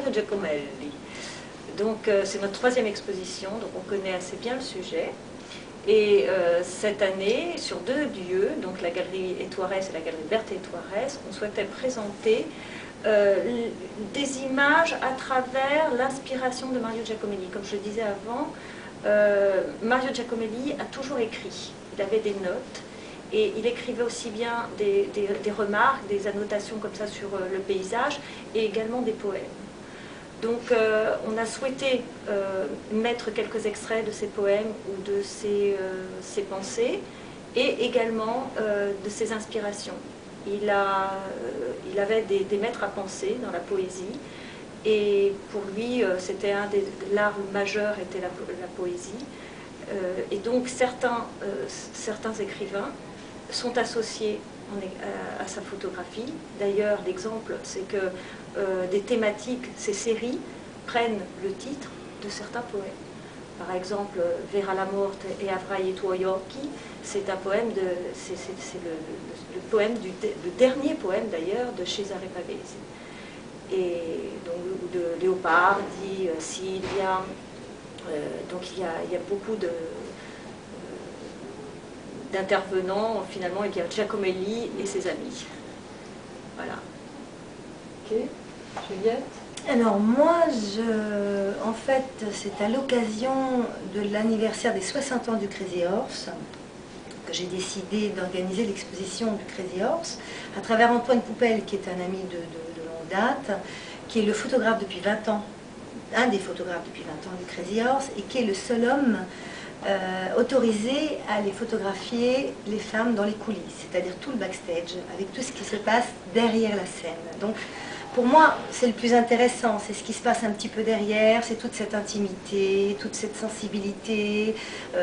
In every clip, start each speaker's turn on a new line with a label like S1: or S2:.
S1: Mario Giacomelli. Donc c'est notre troisième exposition, donc on connaît assez bien le sujet. Et cette année, sur deux lieux, donc la galerie Étoirès et la galerie Berthe Étoirès, on souhaitait présenter des images à travers l'inspiration de Mario Giacomelli. Comme je le disais avant, Mario Giacomelli a toujours écrit, il avait des notes, et il écrivait aussi bien des remarques, des annotations comme ça sur le paysage, et également des poèmes. Donc on a souhaité mettre quelques extraits de ses poèmes ou de ses pensées, et également de ses inspirations. Il avait des maîtres à penser dans la poésie, et pour lui, c'était l'art majeur était la poésie. Et donc certains écrivains sont associés à sa photographie. D'ailleurs, l'exemple, c'est que des thématiques, ces séries, prennent le titre de certains poèmes. Par exemple, Vera la Morte e avrai i tuoi occhi, c'est un poème c'est le poème le dernier poème d'ailleurs de Cesare Pavese. Et donc de Leopardi, Silvia, donc il y a beaucoup d'intervenants. Finalement, il y a Giacomelli et ses amis. Voilà.
S2: Ok, Juliette?
S3: Alors moi, en fait, c'est à l'occasion de l'anniversaire des 60 ans du Crazy Horse que j'ai décidé d'organiser l'exposition du Crazy Horse à travers Antoine Poupel, qui est un ami de longue date, qui est le photographe depuis 20 ans, un des photographes depuis 20 ans du Crazy Horse, et qui est le seul homme autorisé à aller photographier les femmes dans les coulisses, c'est-à-dire tout le backstage, avec tout ce qui se passe derrière la scène. Donc, pour moi, c'est le plus intéressant, c'est ce qui se passe un petit peu derrière, c'est toute cette intimité, toute cette sensibilité,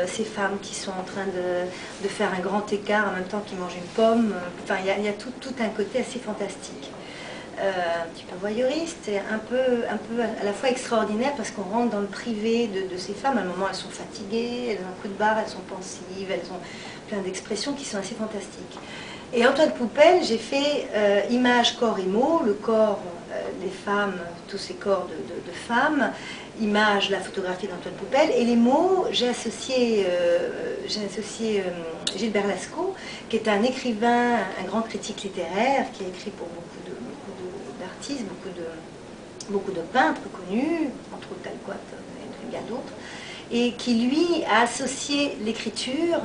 S3: ces femmes qui sont en train de faire un grand écart en même temps qu'ils mangent une pomme. Enfin, il y a tout un côté assez fantastique. Un petit peu voyeuriste et un peu à la fois extraordinaire parce qu'on rentre dans le privé de ces femmes. À un moment, elles sont fatiguées, elles ont un coup de barre, elles sont pensives, elles ont plein d'expressions qui sont assez fantastiques. Et Antoine Poupel, j'ai fait images, corps et mots, le corps, les femmes, tous ces corps de femmes, images, la photographie d'Antoine Poupel, et les mots, j'ai associé Gilbert Lascaux, qui est un écrivain, un grand critique littéraire, qui a écrit pour beaucoup d'artistes, beaucoup de peintres connus, entre autres Talcott et bien d'autres, et qui lui a associé l'écriture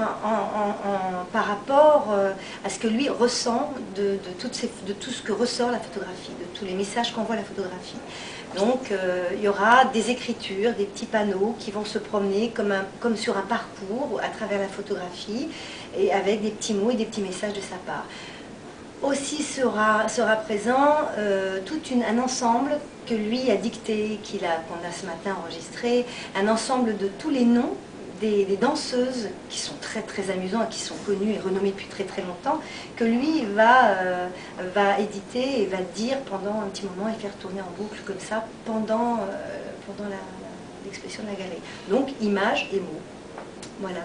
S3: par rapport à ce que lui ressent de tout ce que ressort la photographie, de tous les messages qu'envoie la photographie. Donc il y aura des écritures, des petits panneaux qui vont se promener comme sur un parcours à travers la photographie, et avec des petits mots et des petits messages de sa part. Aussi sera présent un ensemble que lui a dicté, qu'on a ce matin enregistré, un ensemble de tous les noms des danseuses qui sont très très amusants et qui sont connues et renommées depuis très très longtemps, que lui va éditer et va dire pendant un petit moment et faire tourner en boucle comme ça pendant l'exposition de la galerie. Donc images et mots. Voilà.